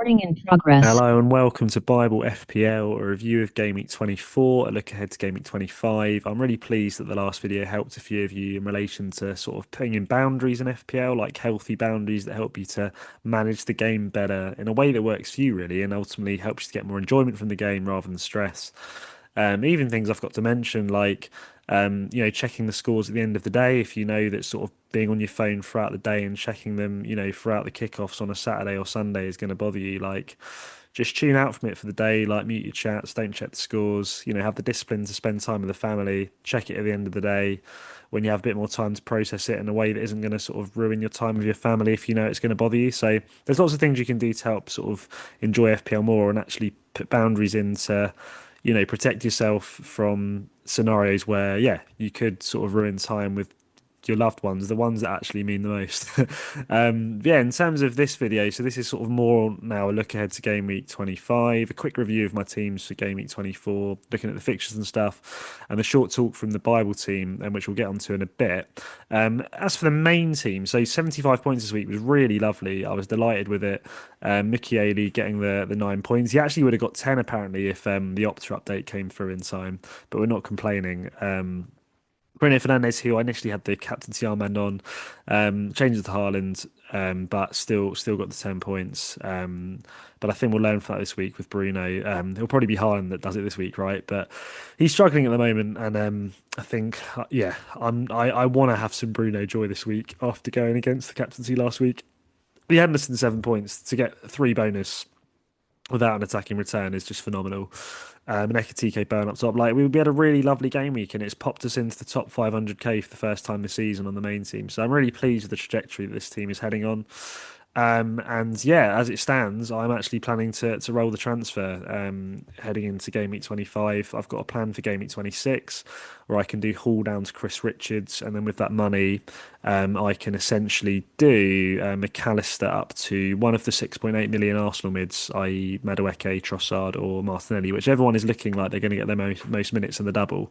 Recording in progress. Hello and welcome to Bible FPL, a review of Game Week 24, a look ahead to Game Week 25. I'm really pleased that the last video helped a few of you in relation to sort of putting in boundaries in FPL, like healthy boundaries that help you to manage the game better in a way that works for you, really, and ultimately helps you to get more enjoyment from the game rather than stress. Even things I've got to mention, like checking the scores at the end of the day. If you know that sort of being on your phone throughout the day and checking them, throughout the kickoffs on a Saturday or Sunday is going to bother you, like just tune out from it for the day. Like mute your chats, don't check the scores. Have the discipline to spend time with the family. Check it at the end of the day when you have a bit more time to process it in a way that isn't going to sort of ruin your time with your family if you know it's going to bother you. So there's lots of things you can do to help sort of enjoy FPL more and actually put boundaries into protect yourself from scenarios where, yeah, you could sort of ruin time with your loved ones, the ones that actually mean the most. Yeah, in terms of this video, so this is sort of more now a look ahead to game week 25, a quick review of my teams for game week 24, looking at the fixtures and stuff, and a short talk from the Bible team, and which we'll get onto in a bit. As for the main team, so 75 points this week was really lovely. I was delighted with it. Michieli getting the 9 points. He actually would have got 10 apparently if the Opta update came through in time, but we're not complaining. Bruno Fernandes, who I initially had the captaincy armband on, changed it to Haaland, but still got the 10 points. But I think we'll learn from that this week with Bruno. It'll probably be Haaland that does it this week, right? But he's struggling at the moment, and I think, yeah, I want to have some Bruno joy this week after going against the captaincy last week. The Henderson 7 points to get three bonus without an attacking return is just phenomenal. And Ekatike burn up top. Like we had a really lovely game week, and it's popped us into the top 500k for the first time this season on the main team. So I'm really pleased with the trajectory that this team is heading on. And yeah, as it stands, I'm actually planning to roll the transfer heading into game week 25. I've got a plan for game week 26 where I can do haul down to Chris Richards, and then with that money, I can essentially do McAllister up to one of the 6.8 million Arsenal mids, i.e., Madueke, Trossard, or Martinelli, whichever one is looking like they're going to get their most minutes in the double.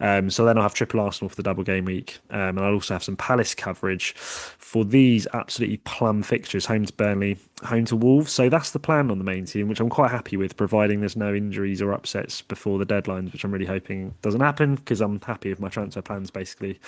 So then I'll have triple Arsenal for the double game week, and I'll also have some Palace coverage for these absolutely plum fixtures: home to Burnley, home to Wolves. So that's the plan on the main team, which I'm quite happy with, providing there's no injuries or upsets before the deadlines, which I'm really hoping doesn't happen because I'm happy with my transfer plans basically.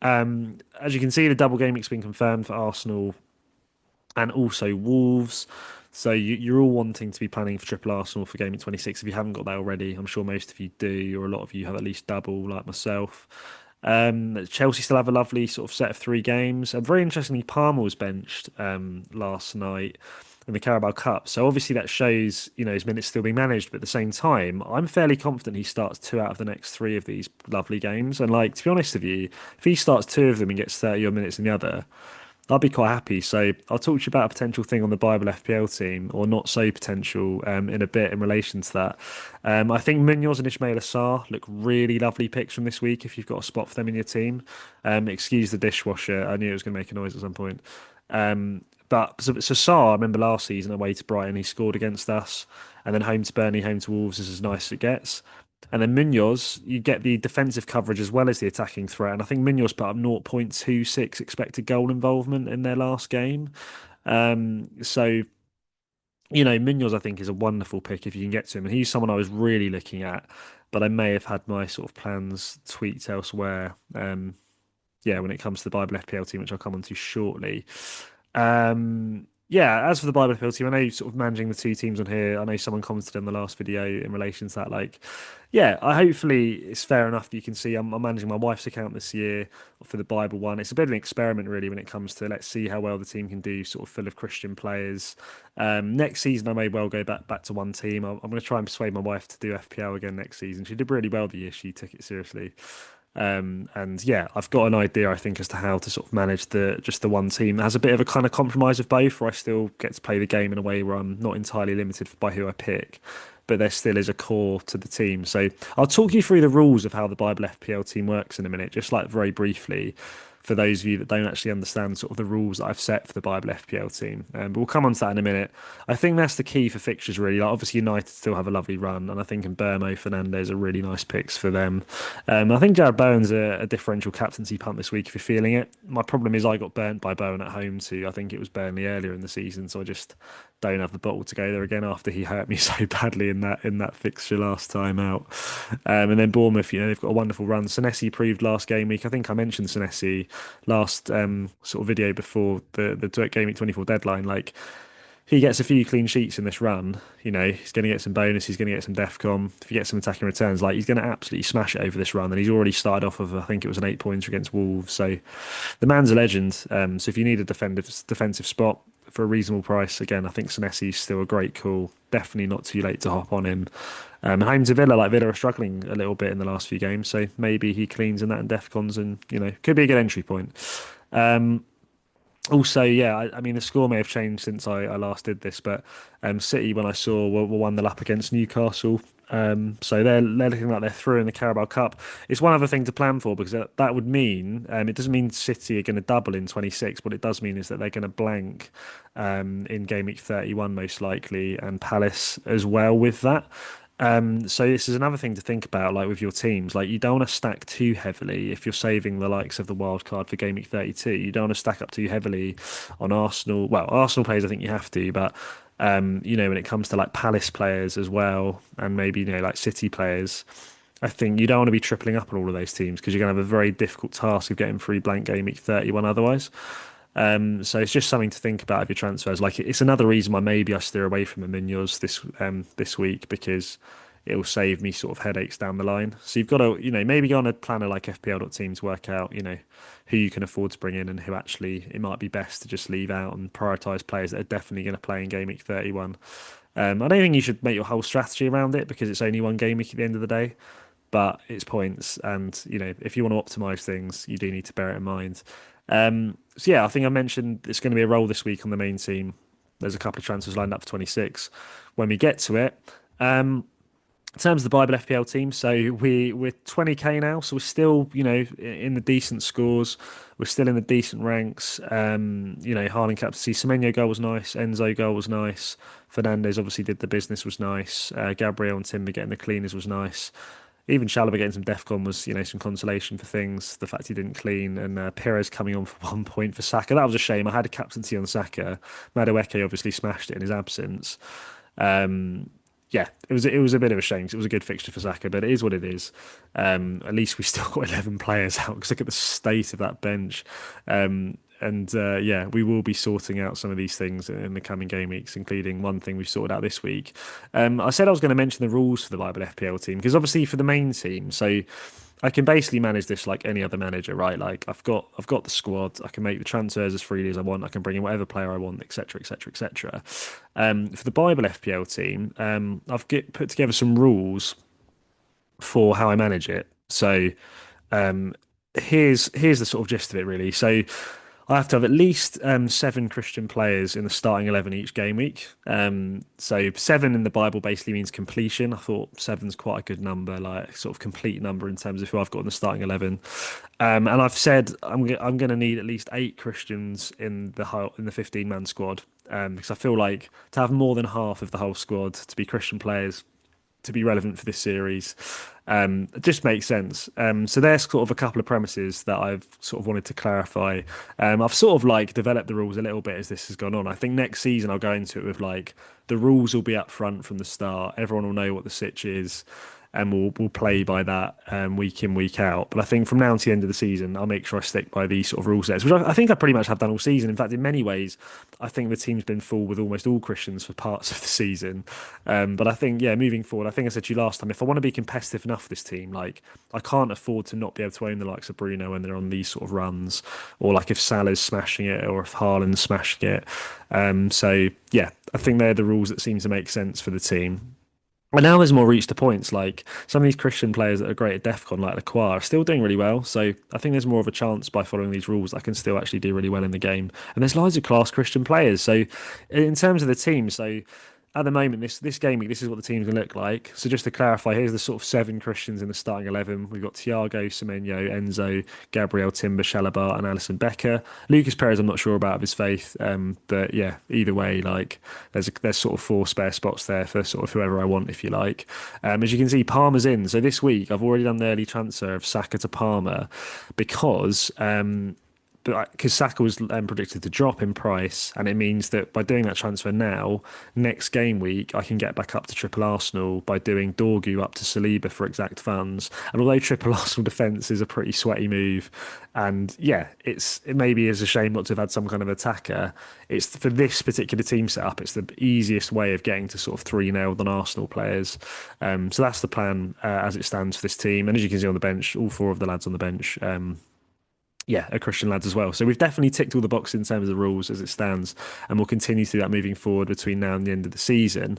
As you can see, the double game week's been confirmed for Arsenal and also Wolves. So you're all wanting to be planning for triple Arsenal for game week 26 if you haven't got that already. I'm sure most of you do, or a lot of you have at least double, like myself. Chelsea still have a lovely sort of set of three games. And very interestingly, Palmer was benched last night in the Carabao Cup. So obviously that shows, his minutes still being managed. But at the same time, I'm fairly confident he starts two out of the next three of these lovely games. And like, to be honest with you, if he starts two of them and gets 30 odd minutes in the other, I'd be quite happy. So I'll talk to you about a potential thing on the Bible FPL team, or not so potential, in a bit in relation to that. I think Munoz and Ismail Assar look really lovely picks from this week if you've got a spot for them in your team. Excuse the dishwasher. I knew it was going to make a noise at some point. But Sarr, I remember last season away to Brighton, he scored against us, and then home to Burnley, home to Wolves is as nice as it gets. And then Munoz, you get the defensive coverage as well as the attacking threat. And I think Munoz put up 0.26 expected goal involvement in their last game. So, Munoz, I think, is a wonderful pick if you can get to him. And he's someone I was really looking at, but I may have had my sort of plans tweaked elsewhere. Yeah, when it comes to the Bible FPL team, which I'll come on to shortly. Yeah, as for the Bible FPL team, I know sort of managing the two teams on here. I know someone commented on the last video in relation to that. Like, yeah, I hopefully it's fair enough that you can see I'm managing my wife's account this year for the Bible one. It's a bit of an experiment, really, when it comes to let's see how well the team can do, sort of full of Christian players. Next season, I may well go back to one team. I'm going to try and persuade my wife to do FPL again next season. She did really well the year she took it seriously. And yeah, I've got an idea, I think, as to how to sort of manage the one team that has a bit of a kind of compromise of both, where I still get to play the game in a way where I'm not entirely limited by who I pick, but there still is a core to the team. So I'll talk you through the rules of how the Bible FPL team works in a minute, just like very briefly. for those of you that don't actually understand sort of the rules that I've set for the Bible FPL team. But we'll come on to that in a minute. I think that's the key for fixtures, really. Like, obviously, United still have a lovely run, and I think Mbermo, Fernandez are really nice picks for them. I think Jared Bowen's a differential captaincy punt this week if you're feeling it. My problem is I got burnt by Bowen at home too. I think it was Burnley earlier in the season, so I just don't have the bottle to go there again after he hurt me so badly in that fixture last time out. And then Bournemouth, they've got a wonderful run. Senesi proved last game week. I think I mentioned Senesi last sort of video before the game week 24 deadline. Like, he gets a few clean sheets in this run, he's going to get some bonus, he's going to get some defcom. If he gets some attacking returns, like, he's going to absolutely smash it over this run. And he's already started off of, I think it was an 8 pointer against Wolves. So the man's a legend. So if you need a defensive spot for a reasonable price, again, I think Senesi's still a great call. Definitely not too late to hop on him. Home to Villa, like, Villa are struggling a little bit in the last few games, so maybe he cleans in that and defcons, and could be a good entry point. Also, yeah, I mean, the score may have changed since I last did this, but City, when I saw, were 1-0 up against Newcastle. So they're looking like they're through in the Carabao Cup. It's one other thing to plan for, because that would mean, it doesn't mean City are going to double in 26. What it does mean is that they're going to blank in game week 31 most likely, and Palace as well with that. So this is another thing to think about, like, with your teams. Like, you don't want to stack too heavily if you're saving the likes of the wild card for game week 32. You don't want to stack up too heavily on Arsenal. Well, Arsenal players, I think you have to, but when it comes to like Palace players as well, and maybe like City players, I think you don't want to be tripling up on all of those teams, because you're going to have a very difficult task of getting through blank game week 31 otherwise. So it's just something to think about if your transfers. Like, it's another reason why maybe I steer away from Aminos this week, because it will save me sort of headaches down the line. So you've got to, maybe go on a planner like FPL.team to work out, who you can afford to bring in, and who actually it might be best to just leave out, and prioritise players that are definitely going to play in game week 31. I don't think you should make your whole strategy around it, because it's only one game week at the end of the day, but it's points. And, if you want to optimize things, you do need to bear it in mind. So yeah, I think I mentioned it's going to be a roll this week on the main team. There's a couple of transfers lined up for 26 when we get to it. In terms of the Bible FPL team, so we're 20k now, so we're still, in the decent scores. We're still in the decent ranks. Haaland captaincy, Semenyo goal was nice, Enzo goal was nice, Fernandez obviously did the business, was nice. Gabriel and Timber getting the cleaners was nice. Even Chalobah getting some defcon was, some consolation for things. The fact he didn't clean, and Perez coming on for 1 point for Saka. That was a shame. I had a captaincy on Saka. Madueke obviously smashed it in his absence. Yeah, it was a bit of a shame, 'cause it was a good fixture for Saka, but it is what it is. At least we still got 11 players out, because look at the state of that bench. Yeah, we will be sorting out some of these things in the coming game weeks, including one thing we've sorted out this week. I said I was going to mention the rules for the Bible FPL team, because obviously for the main team, so I can basically manage this like any other manager, right? Like, I've got the squad. I can make the transfers as freely as I want. I can bring in whatever player I want, etc., etc., etc. For the Bible FPL team, put together some rules for how I manage it. So um, here's the sort of gist of it, really. So I have to have at least 7 Christian players in the starting 11 each game week. So 7 in the Bible basically means completion. I thought seven's quite a good number, like sort of complete number in terms of who I've got in the starting 11. And I've said I'm going to need at least 8 Christians in the 15-man squad, because I feel like to have more than half of the whole squad to be Christian players to be relevant for this series. It just makes sense. So there's sort of a couple of premises that I've sort of wanted to clarify. I've sort of like developed the rules a little bit as this has gone on. I think next season I'll go into it with like the rules will be up front from the start. Everyone will know what the sitch is, and we'll play by that week in, week out. But I think from now to the end of the season, I'll make sure I stick by these sort of rule sets, which I think I pretty much have done all season. In fact, in many ways, I think the team's been full with almost all Christians for parts of the season. But I think, yeah, moving forward, I think I said to you last time, if I want to be competitive enough for this team, like I can't afford to not be able to own the likes of Bruno when they're on these sort of runs, or like if Salah's smashing it, or if Haaland's smashing it. So yeah, I think they're the rules that seem to make sense for the team. And now there's more reach to points. Like some of these Christian players that are great at DEFCON, like Lacroix, are still doing really well. So I think there's more of a chance by following these rules that I can still actually do really well in the game. And there's loads of class Christian players. So in terms of the team, so at the moment, this game week, this is what the team's gonna look like. So just to clarify, here's the sort of seven Christians in the starting 11. We've got Thiago, Semenyo, Enzo, Gabriel, Timber, Chalobah, and Alisson Becker. Lucas Perez, I'm not sure about of his faith, but yeah, either way, like there's sort of four spare spots there for sort of whoever I want, if you like. As you can see, Palmer's in. So this week, I've already done the early transfer of Saka to Palmer because but because Saka was predicted to drop in price, and it means that by doing that transfer now, next game week I can get back up to triple Arsenal by doing Dorgu up to Saliba for exact funds. And although triple Arsenal defence is a pretty sweaty move, and yeah, it maybe is a shame not to have had some kind of attacker. It's for this particular team setup, it's the easiest way of getting to sort of 3-0 on Arsenal players. So that's the plan as it stands for this team. And as you can see on the bench, all four of the lads on the bench. Yeah, are Christian lads as well. So we've definitely ticked all the boxes in terms of the rules as it stands, and we'll continue to do that moving forward between now and the end of the season.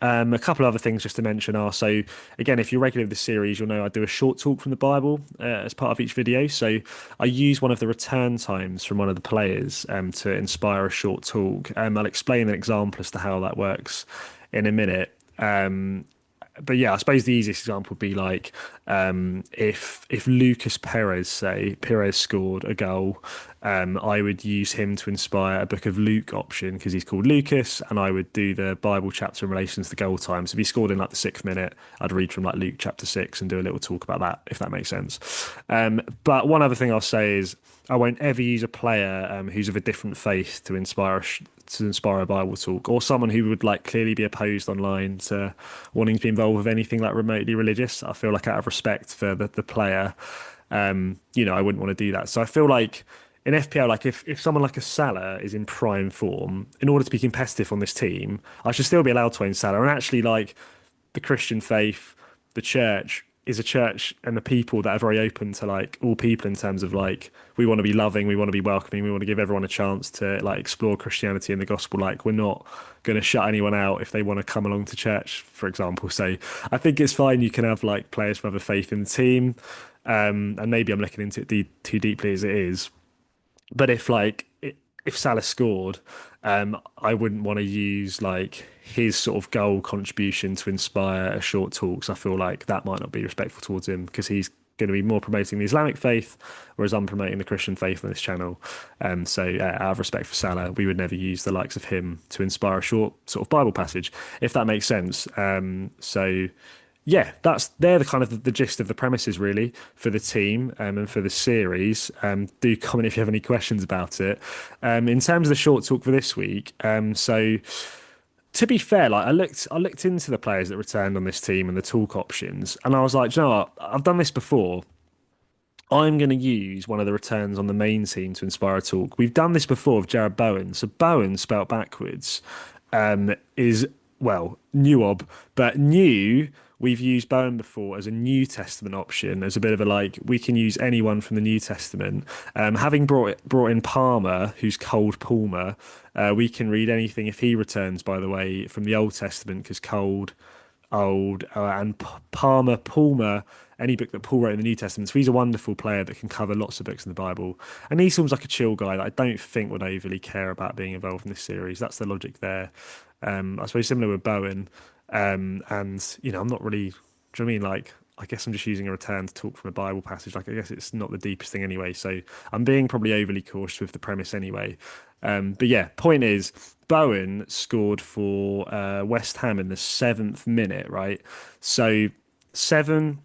A couple of other things just to mention are so again, if you're regular with this series, you'll know I do a short talk from the Bible as part of each video. So I use one of the return times from one of the players to inspire a short talk. I'll explain an example as to how that works in a minute. But yeah, I suppose the easiest example would be like if Lucas Perez, say Perez scored a goal, I would use him to inspire a Book of Luke option because he's called Lucas, and I would do the Bible chapter in relation to the goal time. So if he scored in like the 6th minute, I'd read from like Luke chapter 6 and do a little talk about that, if that makes sense. But one other thing I'll say is I won't ever use a player who's of a different faith to inspire a Bible talk, or someone who would like clearly be opposed online to wanting to be involved with anything like remotely religious. I feel like out of respect for the player, I wouldn't want to do that. So I feel like in FPL, like if someone like a Salah is in prime form, in order to be competitive on this team, I should still be allowed to own Salah. And actually, like the Christian faith, the church is a church and the people that are very open to like all people in terms of like we want to be loving, we want to be welcoming, we want to give everyone a chance to like explore Christianity and the gospel. Like we're not going to shut anyone out if they want to come along to church, for example. So I think it's fine. You can have like players from other faith in the team, and maybe I'm looking into it too deeply as it is. But if Salah scored, I wouldn't want to use like his sort of goal contribution to inspire a short talk. So I feel like that might not be respectful towards him because he's going to be more promoting the Islamic faith, whereas I'm promoting the Christian faith on this channel. So out of respect for Salah, we would never use the likes of him to inspire a short sort of Bible passage, if that makes sense. So yeah, they're the kind of the gist of the premises really for the team and for the series. Do comment if you have any questions about it. In terms of the short talk for this week, so to be fair, like I looked into the players that returned on this team and the talk options, and I was like, "Do you know what? I've done this before. I'm going to use one of the returns on the main team to inspire a talk. We've done this before with Jared Bowen. So Bowen, spelt backwards, is, well, Newob, but new. We've used Bowen before as a New Testament option, as a bit of a like, we can use anyone from the New Testament. Having brought in Palmer, who's cold Palmer, we can read anything if he returns, by the way, from the Old Testament, because cold old and Palmer, any book that Paul wrote in the New Testament. So he's a wonderful player that can cover lots of books in the Bible. And he seems like a chill guy that I don't think would overly care about being involved in this series. That's the logic there. I suppose similar with Bowen. And, I'm not really, do you know what I mean? Like, I guess I'm just using a return to talk from a Bible passage. Like, I guess it's not the deepest thing anyway. So I'm being probably overly cautious with the premise anyway. But yeah, point is, Bowen scored for West Ham in the 7th minute, right? So seven,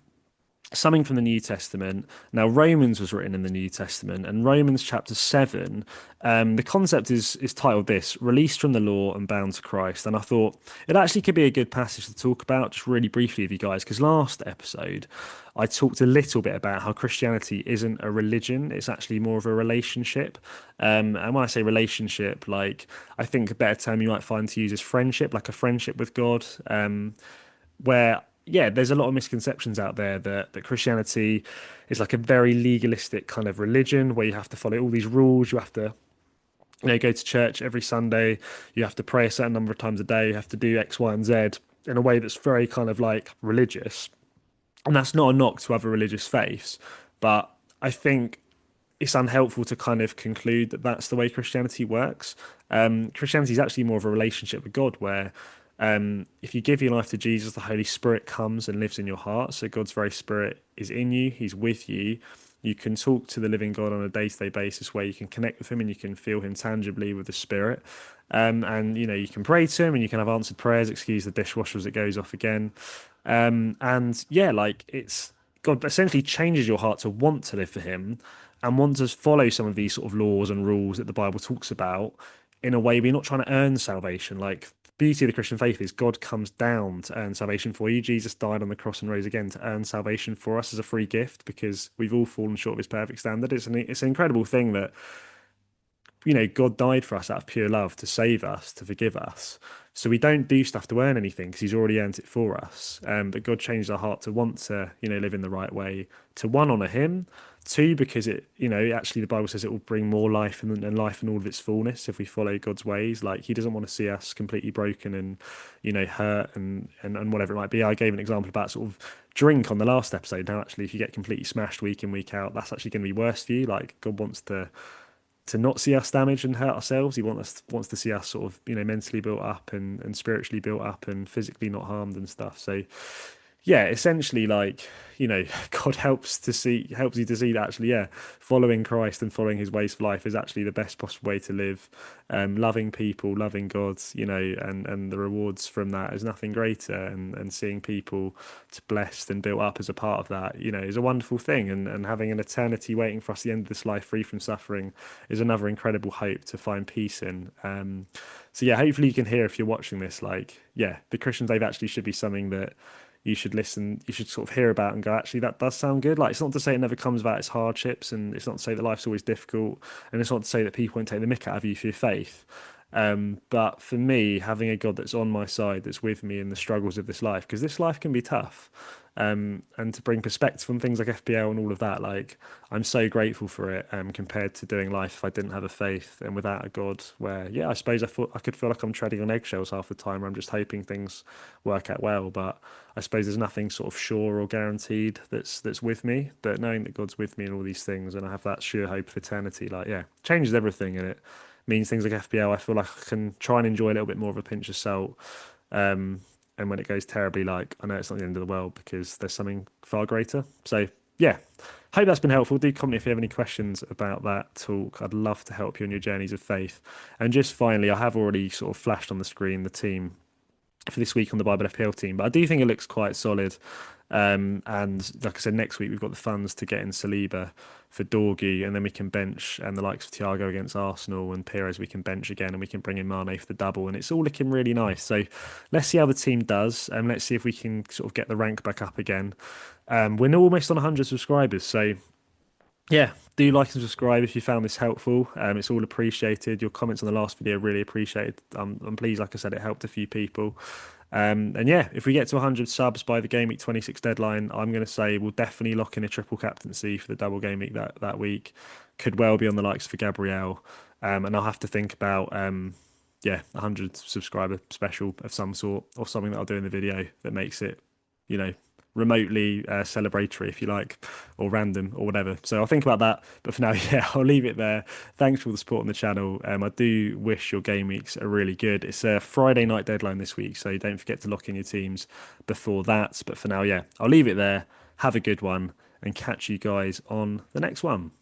something from the New Testament. Now, Romans was written in the New Testament, and Romans chapter 7, the concept is titled this, Released from the Law and Bound to Christ. And I thought it actually could be a good passage to talk about just really briefly with you guys, because last episode I talked a little bit about how Christianity isn't a religion, it's actually more of a relationship. And when I say relationship, like I think a better term you might find to use is friendship, like a friendship with God. Where yeah, there's a lot of misconceptions out there that Christianity is like a very legalistic kind of religion where you have to follow all these rules. You have to, go to church every Sunday. You have to pray a certain number of times a day. You have to do X, Y, and Z in a way that's very kind of like religious. And that's not a knock to other religious faiths, but I think it's unhelpful to kind of conclude that that's the way Christianity works. Christianity is actually more of a relationship with God, where If you give your life to Jesus, the Holy Spirit comes and lives in your heart. So God's very Spirit is in you, He's with you. You can talk to the living God on a day-to-day basis where you can connect with Him and you can feel Him tangibly with the Spirit. And you can pray to Him and you can have answered prayers. Excuse the dishwasher as it goes off again. And yeah, like it's God essentially changes your heart to want to live for Him and want to follow some of these sort of laws and rules that the Bible talks about in a way we're not trying to earn salvation. Like the beauty of the Christian faith is God comes down to earn salvation for you. Jesus died on the cross and rose again to earn salvation for us as a free gift because we've all fallen short of His perfect standard. It's an incredible thing that God died for us out of pure love to save us, to forgive us. So we don't do stuff to earn anything because He's already earned it for us. But God changed our heart to want to, live in the right way, to one, honor Him, two, because actually the Bible says it will bring more life and life in all of its fullness if we follow God's ways. Like He doesn't want to see us completely broken and, hurt and whatever it might be. I gave an example about sort of drink on the last episode. Now, actually, if you get completely smashed week in, week out, that's actually going to be worse for you. Like God wants to not see us damaged and hurt ourselves. He wants to see us sort of mentally built up and spiritually built up and physically not harmed and stuff. So yeah, essentially, like, God helps you to see that actually, yeah, following Christ and following His ways of life is actually the best possible way to live. Loving people, loving God, and the rewards from that is nothing greater. And seeing people to blessed and built up as a part of that, is a wonderful thing. And having an eternity waiting for us at the end of this life, free from suffering, is another incredible hope to find peace in. So yeah, hopefully you can hear if you're watching this, like, yeah, the Christian faith actually should be something that you should sort of hear about and go, actually, that does sound good. Like, it's not to say it never comes without its hardships, and it's not to say that life's always difficult, and it's not to say that people won't take the mick out of you for your faith. But for me, having a God that's on my side, that's with me in the struggles of this life, because this life can be tough, and to bring perspective on things like FPL and all of that, like I'm so grateful for it, compared to doing life if I didn't have a faith and without a God, where yeah, I suppose I could feel like I'm treading on eggshells half the time, where I'm just hoping things work out well, but I suppose there's nothing sort of sure or guaranteed that's with me, but knowing that God's with me in all these things and I have that sure hope of eternity, like yeah, changes everything, and it means things like FPL, I feel like I can try and enjoy a little bit more of a pinch of salt. Um, and when it goes terribly, like I know it's not the end of the world because there's something far greater. So yeah, hope that's been helpful. Do comment if you have any questions about that talk. I'd love to help you on your journeys of faith. And just finally, I have already sort of flashed on the screen the team for this week on the Bible FPL team, but I do think it looks quite solid. And like I said, next week we've got the funds to get in Saliba for Dorgu, and then we can bench and the likes of Thiago against Arsenal and Pires we can bench again, and we can bring in Mane for the double, and it's all looking really nice. So let's see how the team does, and let's see if we can sort of get the rank back up again. We're almost on 100 subscribers, so yeah, do like and subscribe if you found this helpful. It's all appreciated. Your comments on the last video really appreciated. I'm pleased, like I said, it helped a few people. And yeah, if we get to 100 subs by the Game Week 26 deadline, I'm going to say we'll definitely lock in a triple captaincy for the double Game Week that week. Could well be on the likes for Gabriel. And I'll have to think about, yeah, 100 subscriber special of some sort or something that I'll do in the video that makes it, you know, remotely celebratory, if you like, or random or whatever. So I'll think about that. But for now, yeah, I'll leave it there. Thanks for all the support on the channel. I do wish your game weeks are really good. It's a Friday night deadline this week, so don't forget to lock in your teams before that. But for now, yeah, I'll leave it there. Have a good one and catch you guys on the next one.